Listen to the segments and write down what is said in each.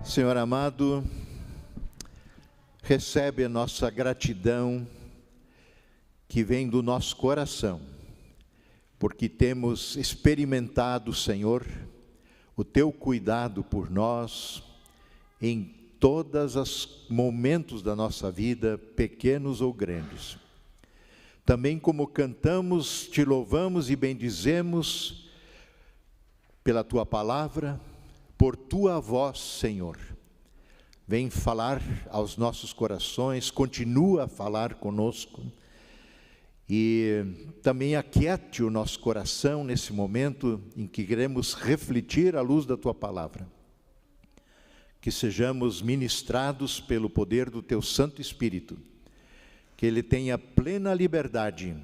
Senhor amado, recebe a nossa gratidão que vem do nosso coração, porque temos experimentado, Senhor, o Teu cuidado por nós em todos os momentos da nossa vida, pequenos ou grandes. Também como cantamos, Te louvamos e bendizemos pela Tua palavra, por Tua voz, Senhor. Vem falar aos nossos corações, continua a falar conosco. E também aquiete o nosso coração nesse momento em que queremos refletir à luz da Tua palavra. Que sejamos ministrados pelo poder do Teu Santo Espírito. Que Ele tenha plena liberdade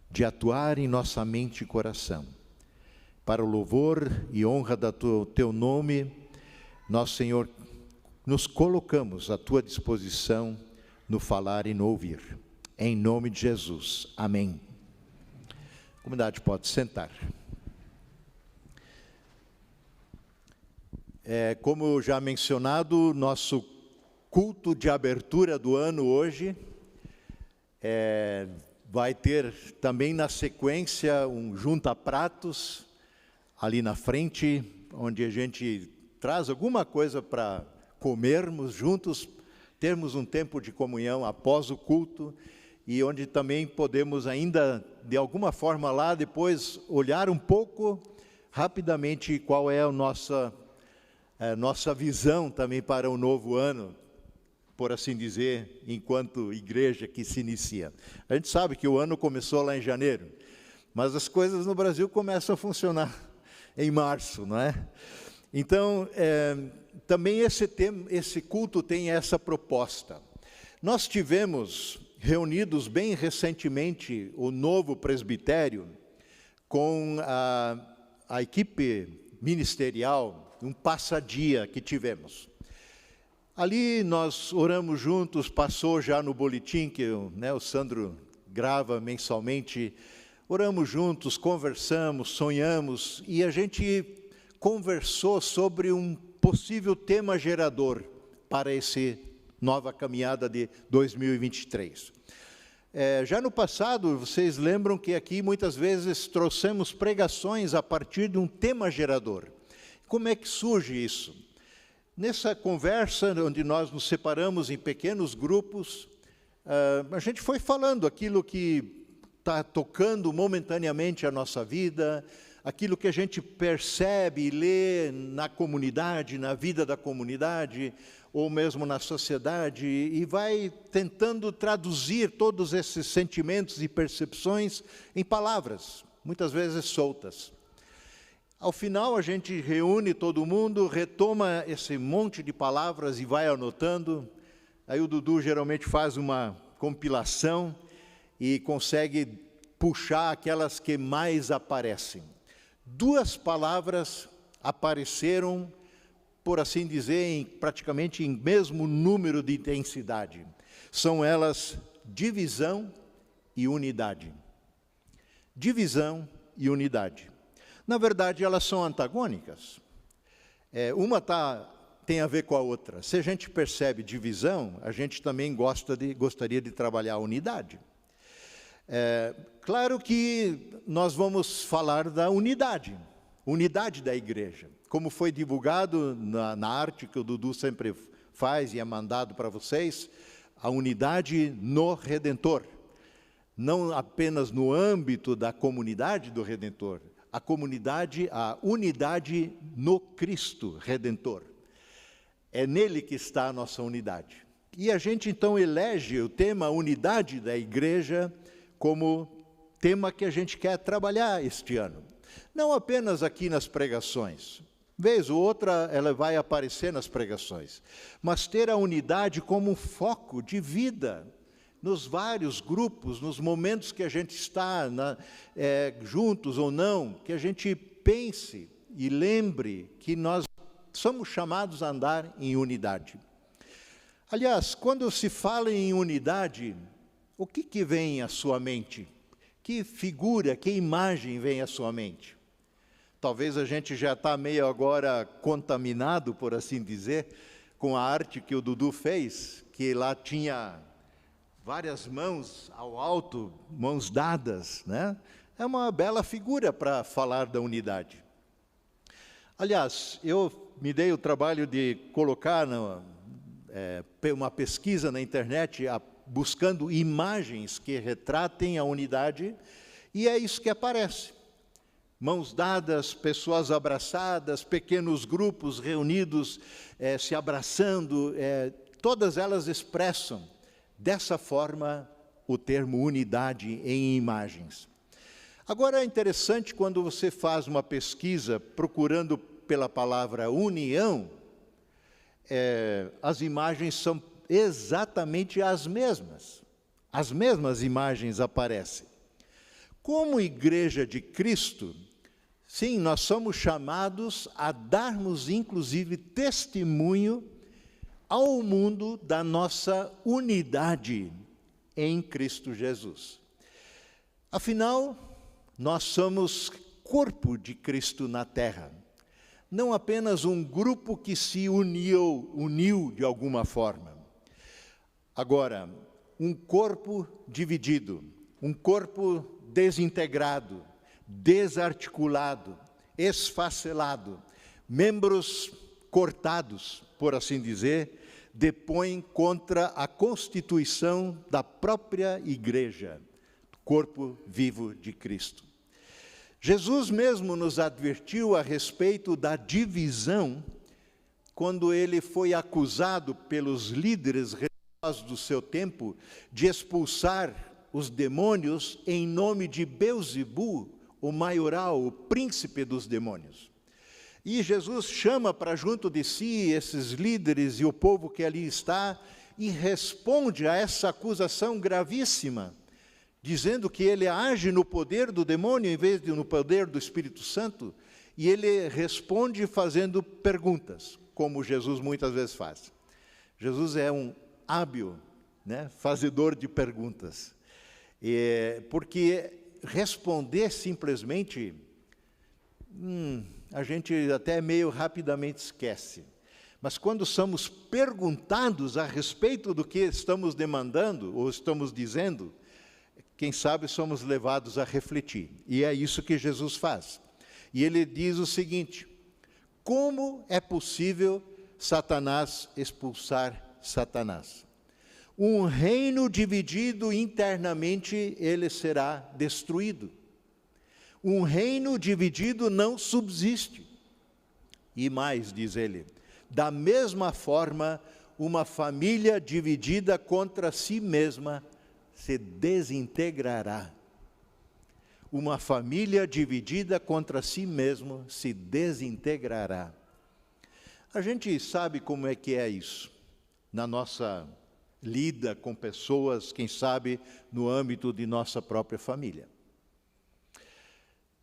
de atuar em nossa mente e coração. Para o louvor e honra do Teu nome, nós, Senhor, nos colocamos à Tua disposição no falar e no ouvir. Em nome de Jesus. Amém. A comunidade pode sentar. Como já mencionado, nosso culto de abertura do ano hoje vai ter também na sequência um junta-pratos ali na frente, onde a gente traz alguma coisa para comermos juntos, termos um tempo de comunhão após o culto, e onde também podemos ainda, de alguma forma lá, depois olhar um pouco, rapidamente, qual é a nossa visão também para o novo ano, por assim dizer, enquanto igreja que se inicia. A gente sabe que o ano começou lá em janeiro, mas as coisas no Brasil começam a funcionar em março, não é? Então, também esse culto tem essa proposta. Nós tivemos reunidos bem recentemente o novo presbitério com a equipe ministerial, um passadia que tivemos. Ali nós oramos juntos, passou já no boletim que o Sandro grava mensalmente. Oramos juntos, conversamos, sonhamos, e a gente conversou sobre um possível tema gerador para essa nova caminhada de 2023. Já no passado, vocês lembram que aqui muitas vezes trouxemos pregações a partir de um tema gerador. Como é que surge isso? Nessa conversa, onde nós nos separamos em pequenos grupos, a gente foi falando aquilo que está tocando momentaneamente a nossa vida, aquilo que a gente percebe e lê na comunidade, na vida da comunidade, ou mesmo na sociedade, e vai tentando traduzir todos esses sentimentos e percepções em palavras, muitas vezes soltas. Ao final, a gente reúne todo mundo, retoma esse monte de palavras e vai anotando. Aí o Dudu geralmente faz uma compilação e consegue puxar aquelas que mais aparecem. 2 palavras apareceram, por assim dizer, praticamente em mesmo número de intensidade. São elas divisão e unidade. Divisão e unidade. Na verdade, elas são antagônicas. Uma tem a ver com a outra. Se a gente percebe divisão, a gente também gostaria de trabalhar a unidade. Claro que nós vamos falar da unidade da igreja. Como foi divulgado na arte que o Dudu sempre faz e é mandado para vocês, a unidade no Redentor. Não apenas no âmbito da comunidade do Redentor, a unidade no Cristo Redentor. É nele que está a nossa unidade. E a gente então elege o tema unidade da igreja como tema que a gente quer trabalhar este ano. Não apenas aqui nas pregações. Vez ou outra ela vai aparecer nas pregações. Mas ter a unidade como um foco de vida nos vários grupos, nos momentos que a gente está juntos ou não, que a gente pense e lembre que nós somos chamados a andar em unidade. Aliás, quando se fala em unidade, o que vem à sua mente? Que figura, que imagem vem à sua mente? Talvez a gente já está meio agora contaminado, por assim dizer, com a arte que o Dudu fez, que lá tinha várias mãos ao alto, mãos dadas, né? É uma bela figura para falar da unidade. Aliás, eu me dei o trabalho de colocar uma pesquisa na internet, buscando imagens que retratem a unidade, e é isso que aparece. Mãos dadas, pessoas abraçadas, pequenos grupos reunidos, se abraçando, todas elas expressam dessa forma o termo unidade em imagens. Agora é interessante quando você faz uma pesquisa procurando pela palavra união, as imagens são exatamente as mesmas imagens aparecem. Como Igreja de Cristo, sim, nós somos chamados a darmos inclusive testemunho ao mundo da nossa unidade em Cristo Jesus. Afinal, nós somos corpo de Cristo na terra. Não apenas um grupo que se uniu de alguma forma. Agora, um corpo dividido, um corpo desintegrado, desarticulado, esfacelado, membros cortados, por assim dizer, depõem contra a constituição da própria igreja, corpo vivo de Cristo. Jesus mesmo nos advertiu a respeito da divisão, quando ele foi acusado pelos líderes religiosos do seu tempo de expulsar os demônios em nome de Belzebu, o maioral, o príncipe dos demônios. E Jesus chama para junto de si esses líderes e o povo que ali está e responde a essa acusação gravíssima, dizendo que ele age no poder do demônio em vez de no poder do Espírito Santo, e ele responde fazendo perguntas, como Jesus muitas vezes faz. Jesus é um hábil, fazedor de perguntas, porque responder simplesmente, a gente até meio rapidamente esquece. Mas quando somos perguntados a respeito do que estamos demandando ou estamos dizendo, quem sabe somos levados a refletir. E é isso que Jesus faz. E ele diz o seguinte: como é possível Satanás expulsar Satanás? Um reino dividido internamente, ele será destruído. Um reino dividido não subsiste. E mais, diz ele, da mesma forma, uma família dividida contra si mesma se desintegrará. Uma família dividida contra si mesma se desintegrará. A gente sabe como é que é isso, na nossa lida com pessoas, quem sabe, no âmbito de nossa própria família.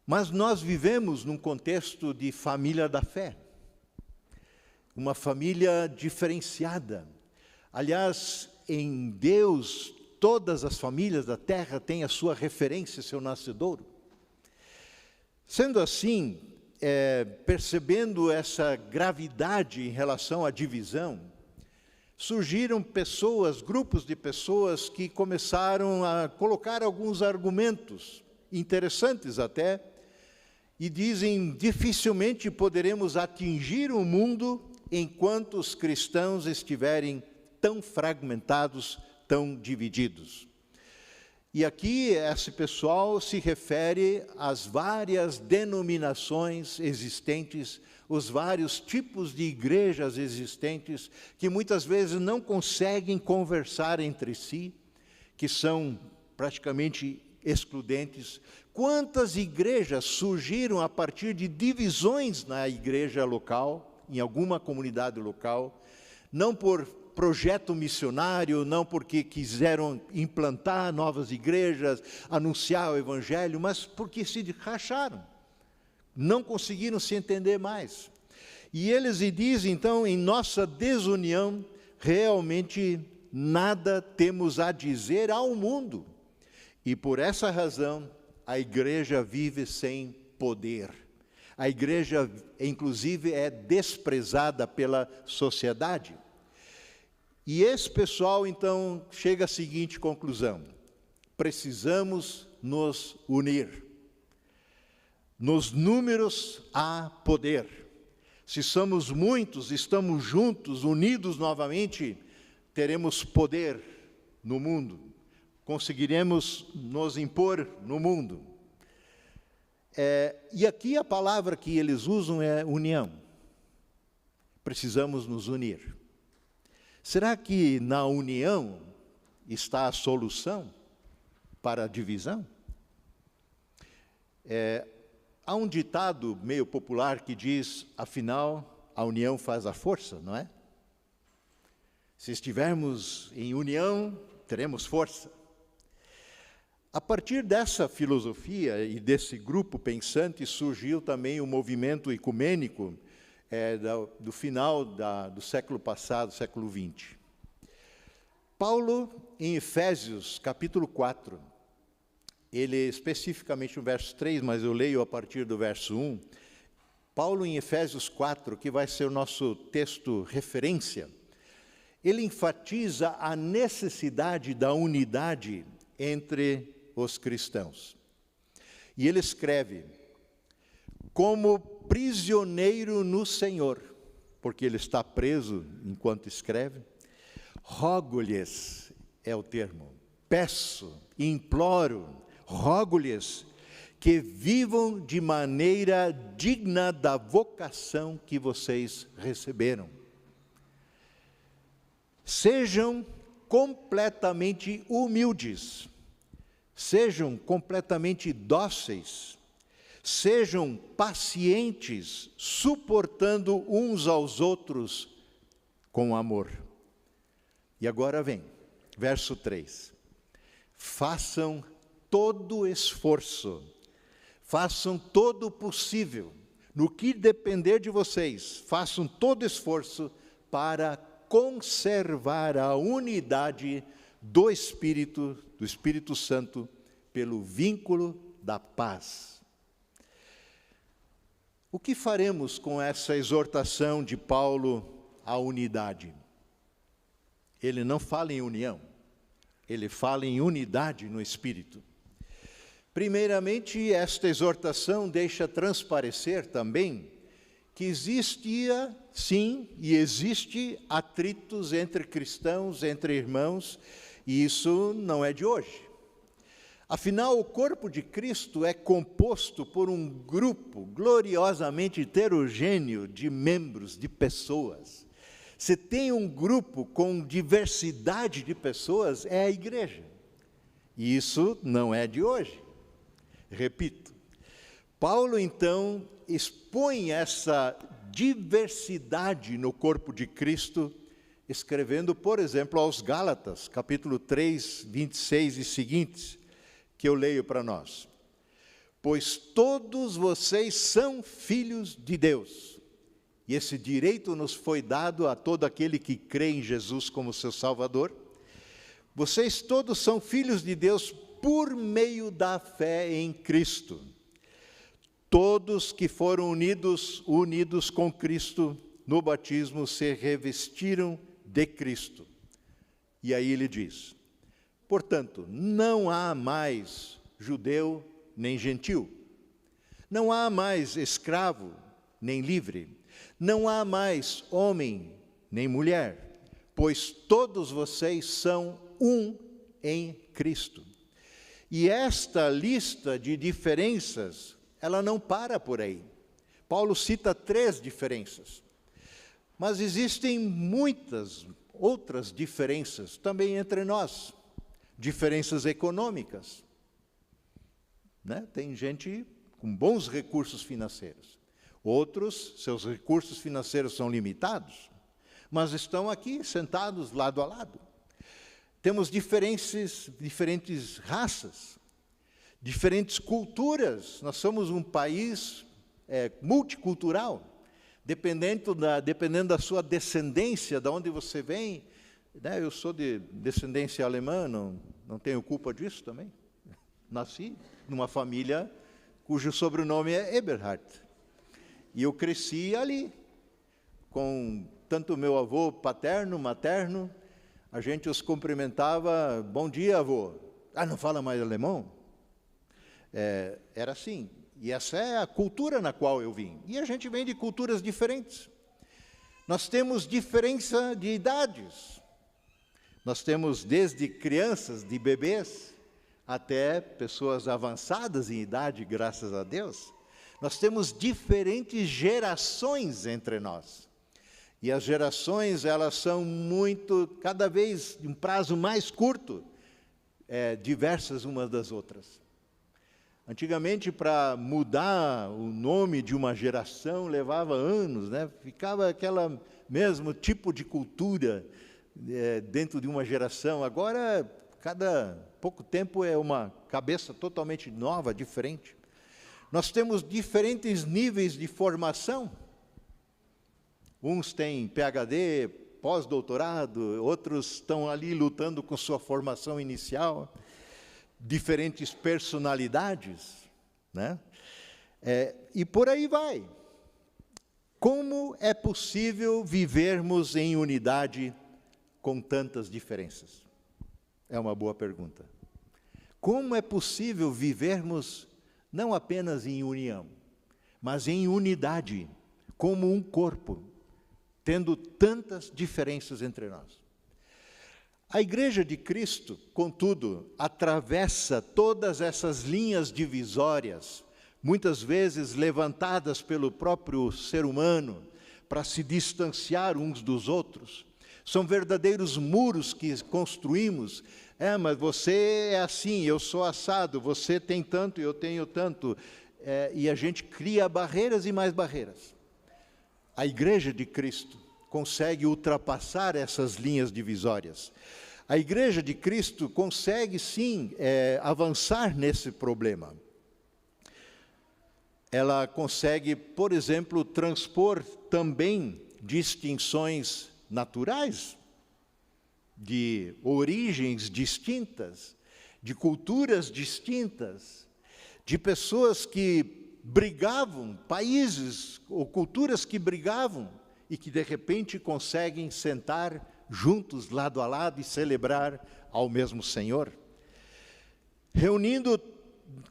Mas nós vivemos num contexto de família da fé, uma família diferenciada. Aliás, em Deus, todas as famílias da terra têm a sua referência, seu nascedouro. Sendo assim, percebendo essa gravidade em relação à divisão, surgiram pessoas, grupos de pessoas que começaram a colocar alguns argumentos, interessantes até, e dizem: dificilmente poderemos atingir o mundo enquanto os cristãos estiverem tão fragmentados, tão divididos. E aqui esse pessoal se refere às várias denominações existentes, os vários tipos de igrejas existentes, que muitas vezes não conseguem conversar entre si, que são praticamente excludentes. Quantas igrejas surgiram a partir de divisões na igreja local, em alguma comunidade local, não por projeto missionário, não porque quiseram implantar novas igrejas, anunciar o evangelho, mas porque se racharam, não conseguiram se entender mais. E eles dizem, então, em nossa desunião, realmente nada temos a dizer ao mundo. E por essa razão, a igreja vive sem poder. A igreja, inclusive, é desprezada pela sociedade. E esse pessoal, então, chega à seguinte conclusão: precisamos nos unir. Nos números há poder. Se somos muitos, estamos juntos, unidos novamente, teremos poder no mundo. Conseguiremos nos impor no mundo. E aqui a palavra que eles usam é união. Precisamos nos unir. Será que na união está a solução para a divisão? Há um ditado meio popular que diz, afinal, a união faz a força, não é? Se estivermos em união, teremos força. A partir dessa filosofia e desse grupo pensante, surgiu também o movimento ecumênico do final do século passado, século XX. Paulo, em Efésios, capítulo 4, ele especificamente no verso 3, mas eu leio a partir do verso 1, Paulo em Efésios 4, que vai ser o nosso texto referência, ele enfatiza a necessidade da unidade entre os cristãos. E ele escreve, como prisioneiro no Senhor, porque ele está preso enquanto escreve, rogo-lhes, é o termo, peço, imploro, rogo-lhes, que vivam de maneira digna da vocação que vocês receberam. Sejam completamente humildes, sejam completamente dóceis, sejam pacientes, suportando uns aos outros com amor. E agora vem, verso 3. Façam todo esforço, façam todo o possível, no que depender de vocês, façam todo esforço para conservar a unidade do Espírito Santo, pelo vínculo da paz. O que faremos com essa exortação de Paulo à unidade? Ele não fala em união, ele fala em unidade no Espírito. Primeiramente, esta exortação deixa transparecer também que existia, sim, e existe atritos entre cristãos, entre irmãos, e isso não é de hoje. Afinal, o corpo de Cristo é composto por um grupo gloriosamente heterogêneo de membros, de pessoas. Se tem um grupo com diversidade de pessoas, é a igreja. E isso não é de hoje. Repito, Paulo, então, expõe essa diversidade no corpo de Cristo, escrevendo, por exemplo, aos Gálatas, capítulo 3, 26 e seguintes, que eu leio para nós. Pois todos vocês são filhos de Deus, e esse direito nos foi dado a todo aquele que crê em Jesus como seu Salvador. Vocês todos são filhos de Deus por meio da fé em Cristo. Todos que foram unidos com Cristo no batismo se revestiram de Cristo. E aí ele diz, portanto, não há mais judeu nem gentil, não há mais escravo nem livre, não há mais homem nem mulher, pois todos vocês são um em Cristo. E esta lista de diferenças, ela não para por aí. Paulo cita 3 diferenças. Mas existem muitas outras diferenças também entre nós. Diferenças econômicas. Né? Tem gente com bons recursos financeiros. Outros, seus recursos financeiros são limitados, mas estão aqui sentados lado a lado. Temos diferentes raças, diferentes culturas. Nós somos um país multicultural, dependendo da sua descendência, de onde você vem. Né? Eu sou de descendência alemã, não tenho culpa disso também. Nasci numa família cujo sobrenome é Eberhard. E eu cresci ali, com tanto meu avô paterno, materno, a gente os cumprimentava, bom dia, avô. Ah, não fala mais alemão? Era assim. E essa é a cultura na qual eu vim. E a gente vem de culturas diferentes. Nós temos diferença de idades. Nós temos desde crianças, de bebês, até pessoas avançadas em idade, graças a Deus. Nós temos diferentes gerações entre nós. E as gerações, elas são cada vez de um prazo mais curto, diversas umas das outras. Antigamente, para mudar o nome de uma geração, levava anos, né? Ficava aquele mesmo tipo de cultura dentro de uma geração. Agora, cada pouco tempo é uma cabeça totalmente nova, diferente. Nós temos diferentes níveis de formação. Uns têm PhD, pós-doutorado, outros estão ali lutando com sua formação inicial. Diferentes personalidades, né? E por aí vai. Como é possível vivermos em unidade com tantas diferenças? É uma boa pergunta. Como é possível vivermos não apenas em união, mas em unidade, como um corpo, tendo tantas diferenças entre nós? A Igreja de Cristo, contudo, atravessa todas essas linhas divisórias, muitas vezes levantadas pelo próprio ser humano, para se distanciar uns dos outros. São verdadeiros muros que construímos. Mas você é assim, eu sou assado, você tem tanto, eu tenho tanto. E a gente cria barreiras e mais barreiras. A Igreja de Cristo consegue ultrapassar essas linhas divisórias. A Igreja de Cristo consegue, sim, avançar nesse problema. Ela consegue, por exemplo, transpor também distinções naturais, de origens distintas, de culturas distintas, de pessoas que brigavam, países ou culturas que brigavam, e que de repente conseguem sentar juntos, lado a lado, e celebrar ao mesmo Senhor. Reunindo,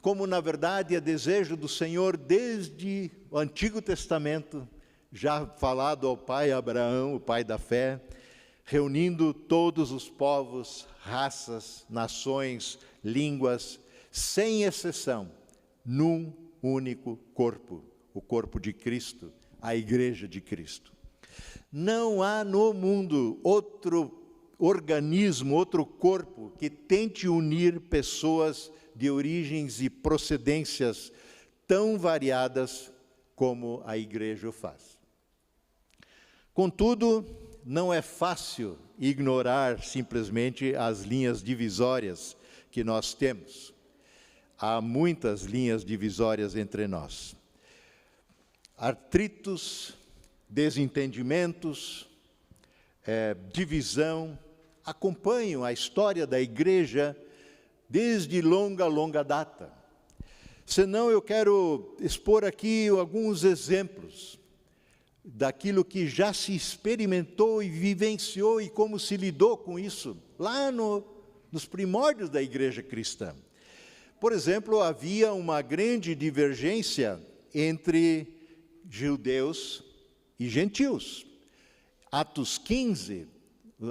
como na verdade é desejo do Senhor desde o Antigo Testamento, já falado ao pai Abraão, o pai da fé, reunindo todos os povos, raças, nações, línguas, sem exceção, num único corpo, o corpo de Cristo, a Igreja de Cristo. Não há no mundo outro organismo, outro corpo que tente unir pessoas de origens e procedências tão variadas como a Igreja o faz. Contudo, não é fácil ignorar simplesmente as linhas divisórias que nós temos. Há muitas linhas divisórias entre nós. Atritos, desentendimentos, divisão, acompanham a história da Igreja desde longa data. Senão eu quero expor aqui alguns exemplos daquilo que já se experimentou e vivenciou e como se lidou com isso lá nos primórdios da Igreja cristã. Por exemplo, havia uma grande divergência entre judeus e gentios. Atos 15,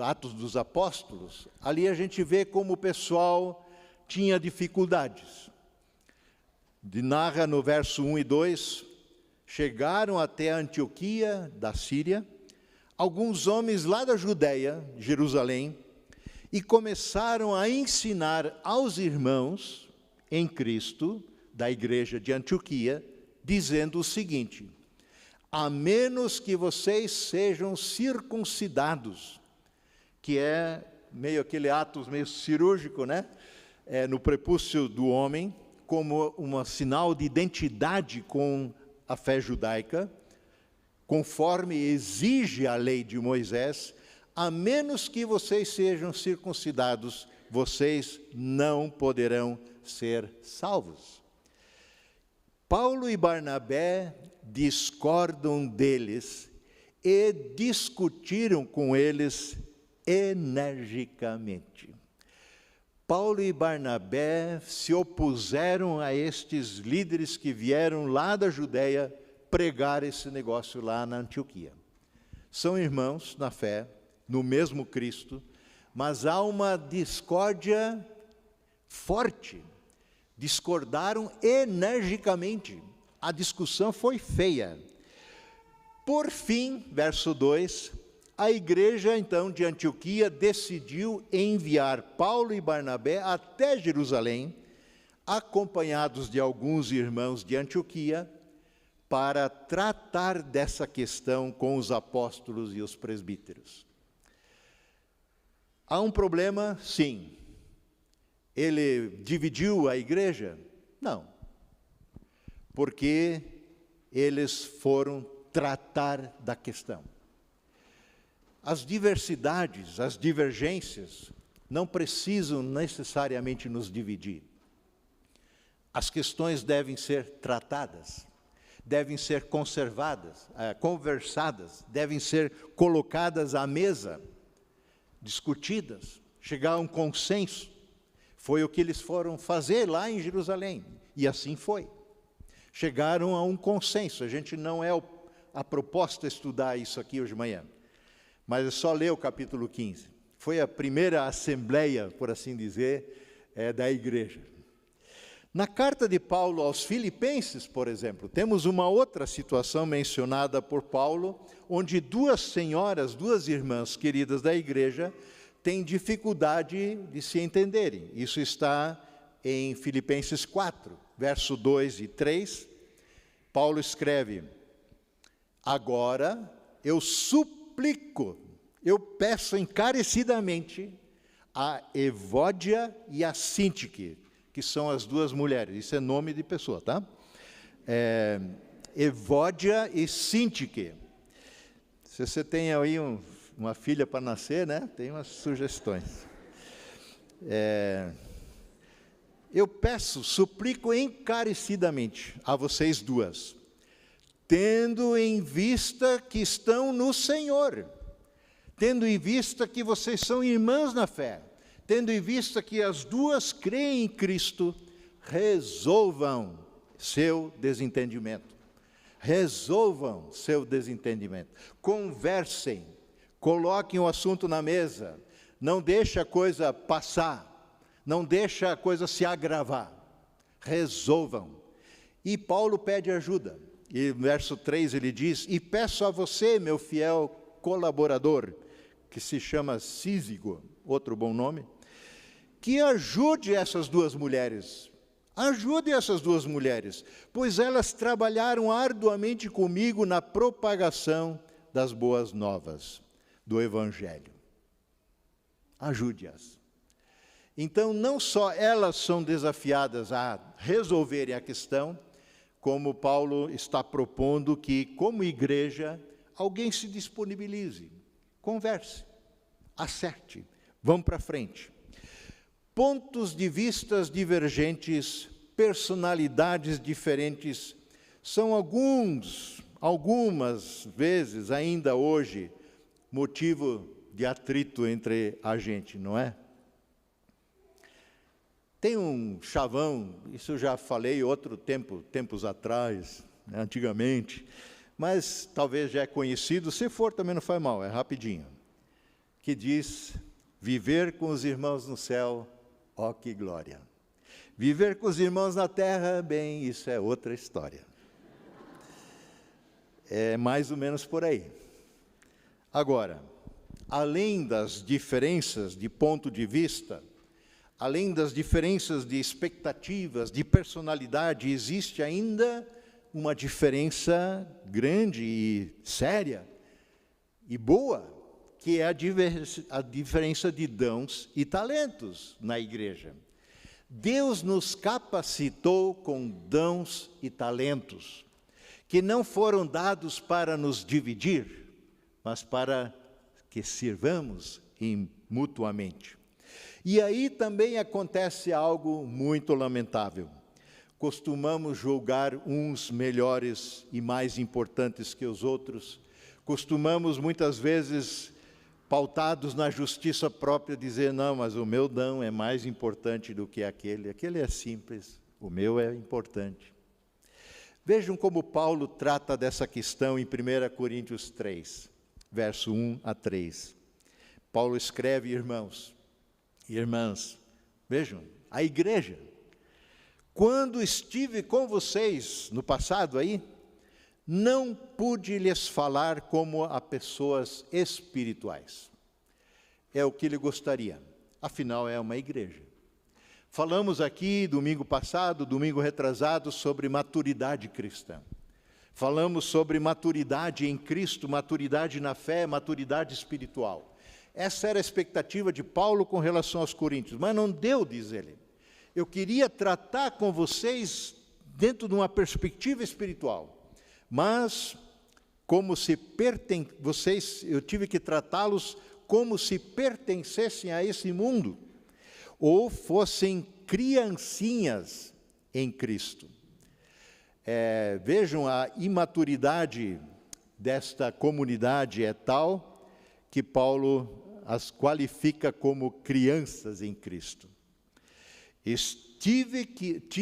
Atos dos Apóstolos, ali a gente vê como o pessoal tinha dificuldades. Narra no verso 1 e 2, chegaram até a Antioquia da Síria, alguns homens lá da Judéia, Jerusalém, e começaram a ensinar aos irmãos em Cristo, da igreja de Antioquia, dizendo o seguinte: a menos que vocês sejam circuncidados, que é meio aquele ato meio cirúrgico, né? No prepúcio do homem, como um sinal de identidade com a fé judaica, conforme exige a lei de Moisés, a menos que vocês sejam circuncidados, vocês não poderão ser salvos. Paulo e Barnabé discordam deles e discutiram com eles energicamente. Paulo e Barnabé se opuseram a estes líderes que vieram lá da Judéia pregar esse negócio lá na Antioquia. São irmãos na fé, no mesmo Cristo, mas há uma discórdia forte. Discordaram energicamente. A discussão foi feia. Por fim, verso 2, a igreja então de Antioquia decidiu enviar Paulo e Barnabé até Jerusalém, acompanhados de alguns irmãos de Antioquia, para tratar dessa questão com os apóstolos e os presbíteros. Há um problema? Sim. Ele dividiu a igreja? Não. Porque eles foram tratar da questão. As diversidades, as divergências, não precisam necessariamente nos dividir. As questões devem ser tratadas, devem ser conversadas, devem ser colocadas à mesa, discutidas, chegar a um consenso. Foi o que eles foram fazer lá em Jerusalém, e assim foi. Chegaram a um consenso. A gente não é a proposta estudar isso aqui hoje de manhã, mas é só ler o capítulo 15. Foi a primeira assembleia, por assim dizer, da igreja. Na carta de Paulo aos Filipenses, por exemplo, temos uma outra situação mencionada por Paulo, onde duas senhoras, duas irmãs queridas da igreja, têm dificuldade de se entenderem. Isso está em Filipenses 4, verso 2 e 3. Paulo escreve: agora eu suplico, eu peço encarecidamente a Evódia e a Síntique, que são as duas mulheres, isso é nome de pessoa, tá? Evódia e Síntique. Se você tem aí uma filha para nascer, né? Tem umas sugestões. Eu peço, suplico encarecidamente a vocês duas, tendo em vista que estão no Senhor, tendo em vista que vocês são irmãs na fé, tendo em vista que as duas creem em Cristo, resolvam seu desentendimento. Resolvam seu desentendimento. Conversem, coloquem o assunto na mesa, não deixe a coisa passar, não deixe a coisa se agravar. Resolvam. E Paulo pede ajuda. E no verso 3 ele diz: e peço a você, meu fiel colaborador, que se chama Císigo, outro bom nome, que ajude essas duas mulheres. Ajude essas duas mulheres, pois elas trabalharam arduamente comigo na propagação das boas novas do Evangelho. Ajude-as. Então, não só elas são desafiadas a resolverem a questão, como Paulo está propondo que, como igreja, alguém se disponibilize, converse, acerte, vamos para frente. Pontos de vistas divergentes, personalidades diferentes, são algumas vezes, ainda hoje, motivo de atrito entre a gente, não é? Tem um chavão, isso eu já falei tempos atrás, né, antigamente, mas talvez já é conhecido, se for também não faz mal, é rapidinho, que diz: viver com os irmãos no céu, ó que glória. Viver com os irmãos na terra, bem, isso é outra história. É mais ou menos por aí. Agora, além das diferenças de ponto de vista, além das diferenças de expectativas, de personalidade, existe ainda uma diferença grande e séria e boa, que é a diferença de dons e talentos na igreja. Deus nos capacitou com dons e talentos, que não foram dados para nos dividir, mas para que sirvamos mutuamente. E aí também acontece algo muito lamentável. costumamos julgar uns melhores e mais importantes que os outros, costumamos muitas vezes, pautados na justiça própria, dizer, não, mas o meu dom é mais importante do que aquele é simples, o meu é importante. Vejam como Paulo trata dessa questão em 1 Coríntios 3, verso 1 a 3. Paulo escreve, irmãos e irmãs, vejam, a igreja, quando estive com vocês no passado aí, não pude lhes falar como a pessoas espirituais. É o que ele gostaria, afinal é uma igreja. Falamos aqui, domingo passado, domingo retrasado, sobre maturidade cristã. Falamos sobre maturidade em Cristo, maturidade na fé, maturidade espiritual. Essa era a expectativa de Paulo com relação aos coríntios, mas não deu, diz ele. Eu queria tratar com vocês dentro de uma perspectiva espiritual, mas eu tive que tratá-los como se pertencessem a esse mundo, ou fossem criancinhas em Cristo. Vejam, a imaturidade desta comunidade é tal que Paulo as qualifica como crianças em Cristo.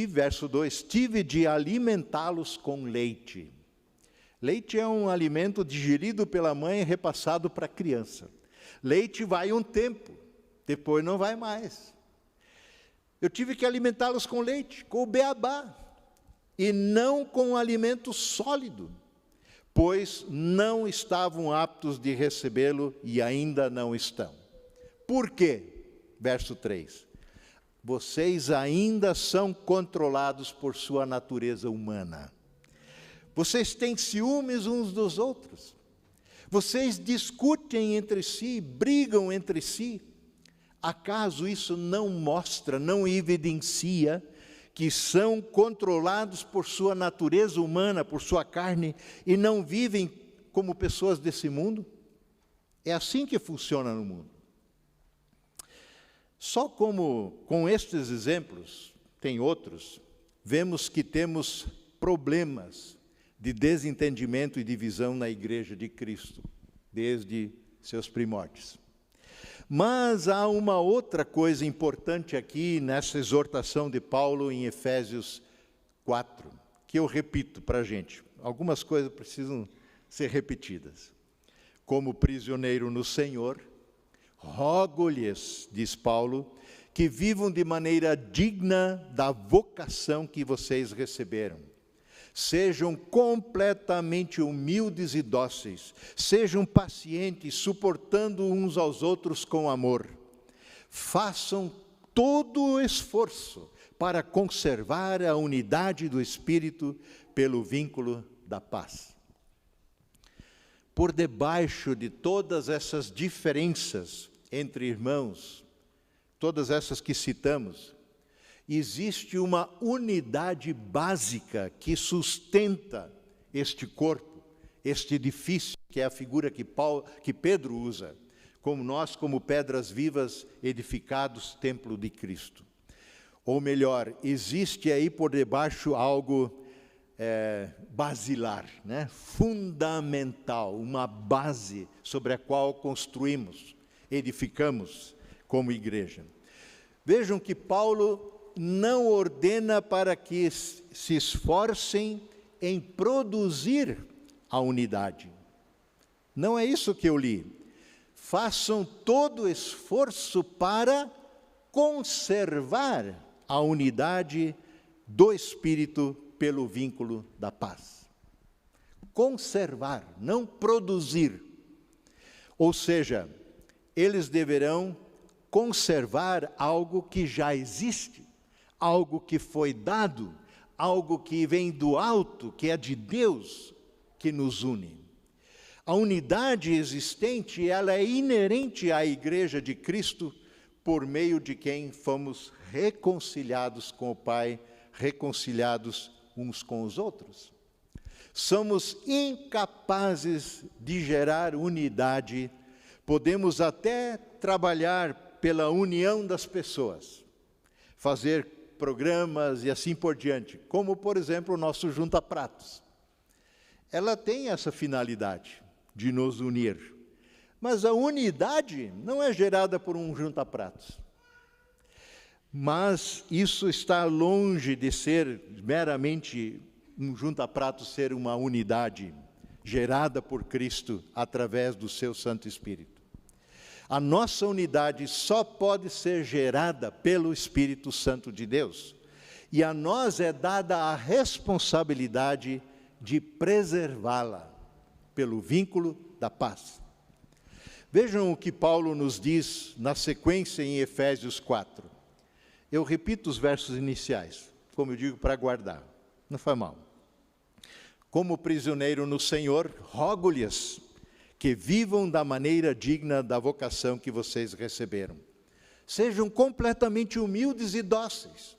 Verso 2, tive de alimentá-los com leite. Leite é um alimento digerido pela mãe e repassado para a criança. Leite vai um tempo, depois não vai mais. Eu tive que alimentá-los com leite, com o beabá, e não com alimento sólido, pois não estavam aptos de recebê-lo e ainda não estão. Por quê? Verso 3. Vocês ainda são controlados por sua natureza humana. Vocês têm ciúmes uns dos outros. Vocês discutem entre si, brigam entre si. Acaso isso não mostra, não evidencia que são controlados por sua natureza humana, por sua carne, e não vivem como pessoas desse mundo? É assim que funciona no mundo. Só com estes exemplos, tem outros, vemos que temos problemas de desentendimento e divisão na igreja de Cristo, desde seus primórdios. Mas há uma outra coisa importante aqui nessa exortação de Paulo em Efésios 4, que eu repito para a gente. Algumas coisas precisam ser repetidas. Como prisioneiro no Senhor, rogo-lhes, diz Paulo, que vivam de maneira digna da vocação que vocês receberam. Sejam completamente humildes e dóceis, sejam pacientes, suportando uns aos outros com amor. Façam todo o esforço para conservar a unidade do Espírito pelo vínculo da paz. Por debaixo de todas essas diferenças entre irmãos, todas essas que citamos, existe uma unidade básica que sustenta este corpo, este edifício, que é a figura que Pedro usa, como nós, como pedras vivas, edificados, templo de Cristo. Ou melhor, existe aí por debaixo algo basilar, né? Fundamental, uma base sobre a qual construímos, edificamos como igreja. Vejam que Paulo não ordena para que se esforcem em produzir a unidade. Não é isso que eu li. Façam todo o esforço para conservar a unidade do Espírito pelo vínculo da paz. Conservar, não produzir. Ou seja, eles deverão conservar algo que já existe, algo que foi dado, algo que vem do alto, que é de Deus, que nos une. A unidade existente, ela é inerente à Igreja de Cristo, por meio de quem fomos reconciliados com o Pai, reconciliados uns com os outros. Somos incapazes de gerar unidade, podemos até trabalhar pela união das pessoas, fazer programas e assim por diante, como, por exemplo, o nosso Junta Pratos. Ela tem essa finalidade de nos unir, mas a unidade não é gerada por um Junta Pratos. Mas isso está longe de ser meramente um Junta Pratos, ser uma unidade gerada por Cristo através do seu Santo Espírito. A nossa unidade só pode ser gerada pelo Espírito Santo de Deus. E a nós é dada a responsabilidade de preservá-la pelo vínculo da paz. Vejam o que Paulo nos diz na sequência em Efésios 4. Eu repito os versos iniciais, como eu digo, para guardar. Não faz mal. Como prisioneiro no Senhor, rogo-lhes que vivam da maneira digna da vocação que vocês receberam. Sejam completamente humildes e dóceis.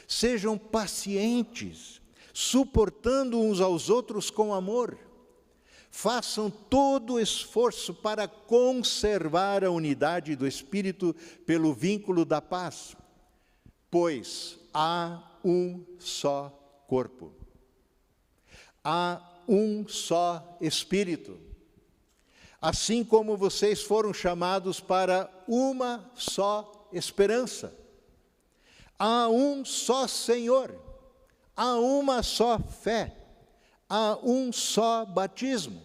Sejam pacientes, suportando uns aos outros com amor. Façam todo o esforço para conservar a unidade do Espírito pelo vínculo da paz, pois há um só corpo. Há um só Espírito. Assim como vocês foram chamados para uma só esperança. Há um só Senhor, há uma só fé, há um só batismo,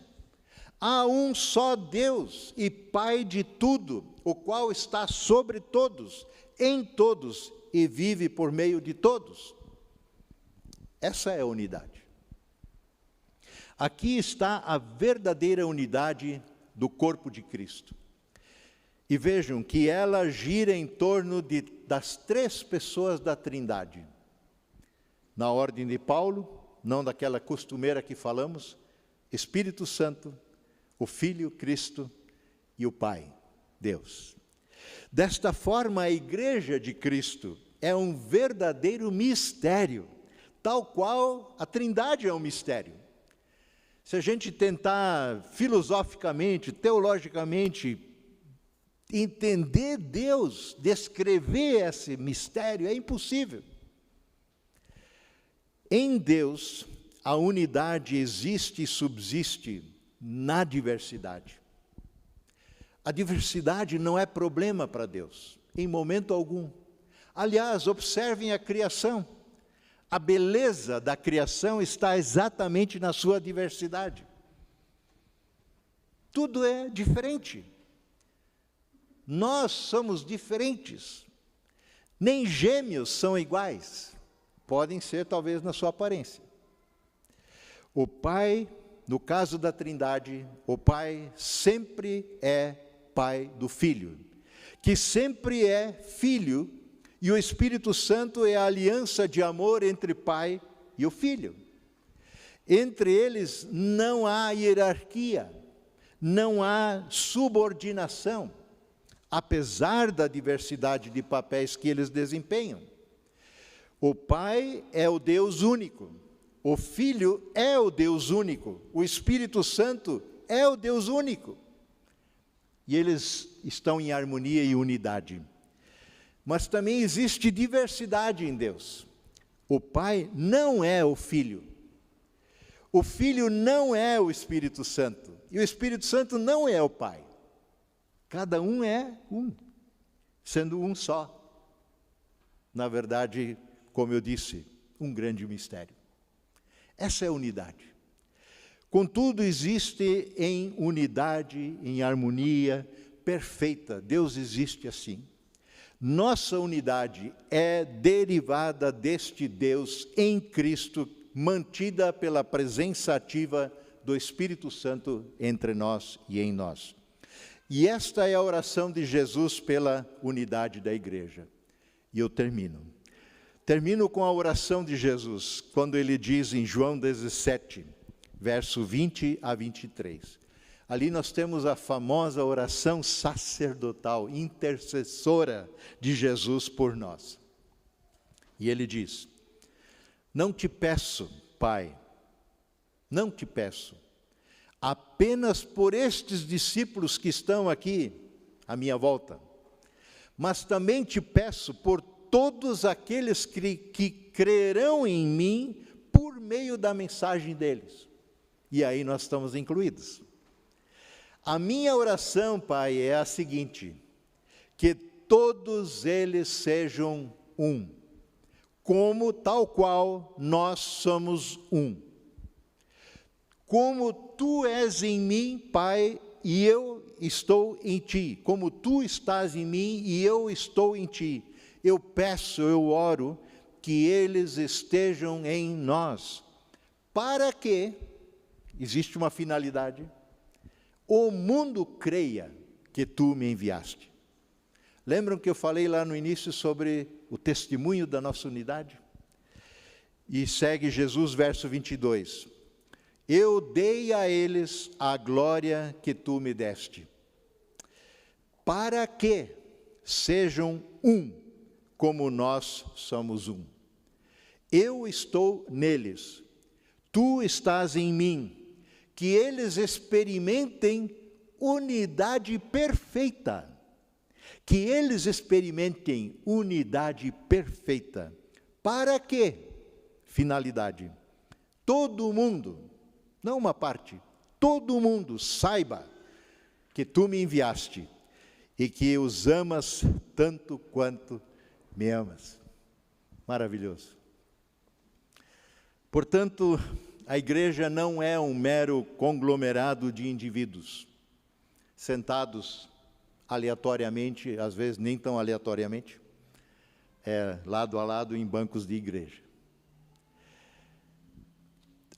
há um só Deus e Pai de tudo, o qual está sobre todos, em todos e vive por meio de todos. Essa é a unidade. Aqui está a verdadeira unidade do corpo de Cristo. E vejam que ela gira em torno das três pessoas da Trindade. Na ordem de Paulo, não daquela costumeira que falamos, Espírito Santo, o Filho Cristo e o Pai, Deus. Desta forma, a Igreja de Cristo é um verdadeiro mistério, tal qual a Trindade é um mistério. Se a gente tentar filosoficamente, teologicamente, entender Deus, descrever esse mistério, é impossível. Em Deus, a unidade existe e subsiste na diversidade. A diversidade não é problema para Deus, em momento algum. Aliás, observem a criação. A beleza da criação está exatamente na sua diversidade. Tudo é diferente. Nós somos diferentes. Nem gêmeos são iguais. Podem ser, talvez, na sua aparência. O Pai, no caso da Trindade, o Pai sempre é Pai do Filho, que sempre é Filho. E o Espírito Santo é a aliança de amor entre Pai e o Filho. Entre eles não há hierarquia, não há subordinação, apesar da diversidade de papéis que eles desempenham. O Pai é o Deus único, o Filho é o Deus único, o Espírito Santo é o Deus único. E eles estão em harmonia e unidade. Mas também existe diversidade em Deus. O Pai não é o Filho. O Filho não é o Espírito Santo. E o Espírito Santo não é o Pai. Cada um é um, sendo um só. Na verdade, como eu disse, um grande mistério. Essa é a unidade. Contudo, existe em unidade, em harmonia perfeita. Deus existe assim. Nossa unidade é derivada deste Deus em Cristo, mantida pela presença ativa do Espírito Santo entre nós e em nós. E esta é a oração de Jesus pela unidade da igreja. E eu termino. Termino com a oração de Jesus, quando ele diz em João 17, verso 20 a 23. Ali nós temos a famosa oração sacerdotal, intercessora de Jesus por nós. E ele diz: não te peço, Pai, não te peço, apenas por estes discípulos que estão aqui à minha volta, mas também te peço por todos aqueles que crerão em mim por meio da mensagem deles. E aí nós estamos incluídos. A minha oração, Pai, é a seguinte: que todos eles sejam um, como tal qual nós somos um. Como tu és em mim, Pai, e eu estou em ti, como tu estás em mim e eu estou em ti, eu peço, eu oro, que eles estejam em nós, para que, existe uma finalidade, o mundo creia que tu me enviaste. Lembram que eu falei lá no início sobre o testemunho da nossa unidade? E segue Jesus, verso 22. Eu dei a eles a glória que tu me deste, para que sejam um, como nós somos um. Eu estou neles, tu estás em mim, que eles experimentem unidade perfeita. Que eles experimentem unidade perfeita. Para quê? Finalidade. Todo mundo, não uma parte, todo mundo saiba que tu me enviaste e que os amas tanto quanto me amas. Maravilhoso. Portanto, a igreja não é um mero conglomerado de indivíduos sentados aleatoriamente, às vezes nem tão aleatoriamente, lado a lado em bancos de igreja.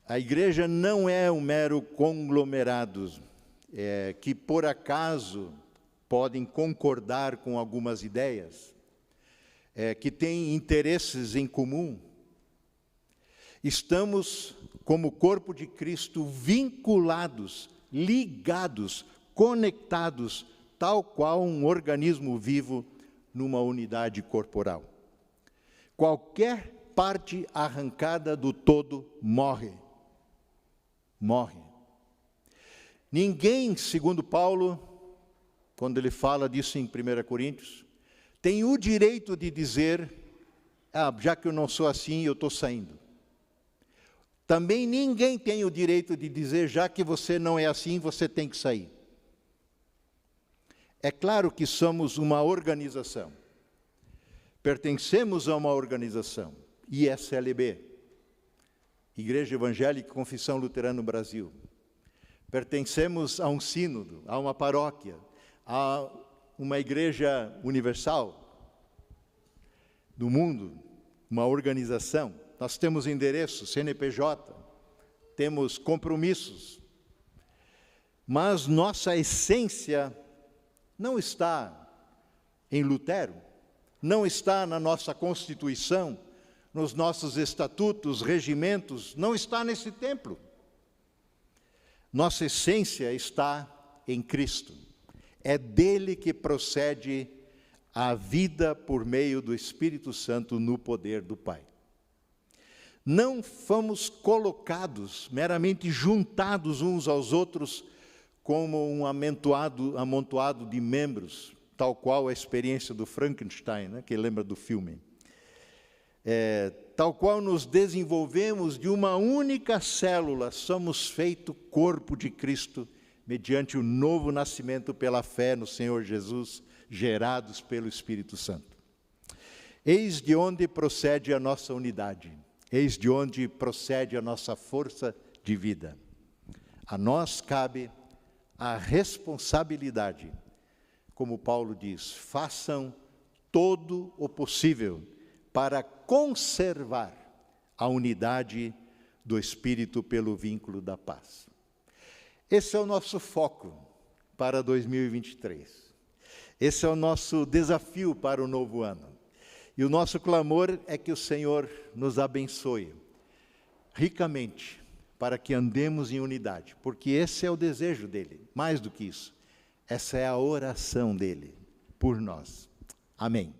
A igreja não é um mero conglomerado que por acaso podem concordar com algumas ideias, que têm interesses em comum. Estamos, como corpo de Cristo, vinculados, ligados, conectados, tal qual um organismo vivo numa unidade corporal. Qualquer parte arrancada do todo morre. Morre. Ninguém, segundo Paulo, quando ele fala disso em 1 Coríntios, tem o direito de dizer, já que eu não sou assim, eu estou saindo. Também ninguém tem o direito de dizer, já que você não é assim, você tem que sair. É claro que somos uma organização. Pertencemos a uma organização, ISLB, Igreja Evangélica e Confissão Luterana no Brasil. Pertencemos a um sínodo, a uma paróquia, a uma igreja universal do mundo, uma organização. Nós temos endereço, CNPJ, temos compromissos, mas nossa essência não está em Lutero, não está na nossa Constituição, nos nossos estatutos, regimentos, não está nesse templo. Nossa essência está em Cristo. É dele que procede a vida por meio do Espírito Santo no poder do Pai. Não fomos colocados, meramente juntados uns aos outros, como um amontoado de membros, tal qual a experiência do Frankenstein, né, que lembra do filme. Tal qual nos desenvolvemos de uma única célula, somos feito corpo de Cristo, mediante o novo nascimento pela fé no Senhor Jesus, gerados pelo Espírito Santo. Eis de onde procede a nossa unidade, eis de onde procede a nossa força de vida. A nós cabe a responsabilidade, como Paulo diz, façam todo o possível para conservar a unidade do Espírito pelo vínculo da paz. Esse é o nosso foco para 2023. Esse é o nosso desafio para o novo ano. E o nosso clamor é que o Senhor nos abençoe ricamente para que andemos em unidade, porque esse é o desejo dele, mais do que isso. Essa é a oração dele por nós. Amém.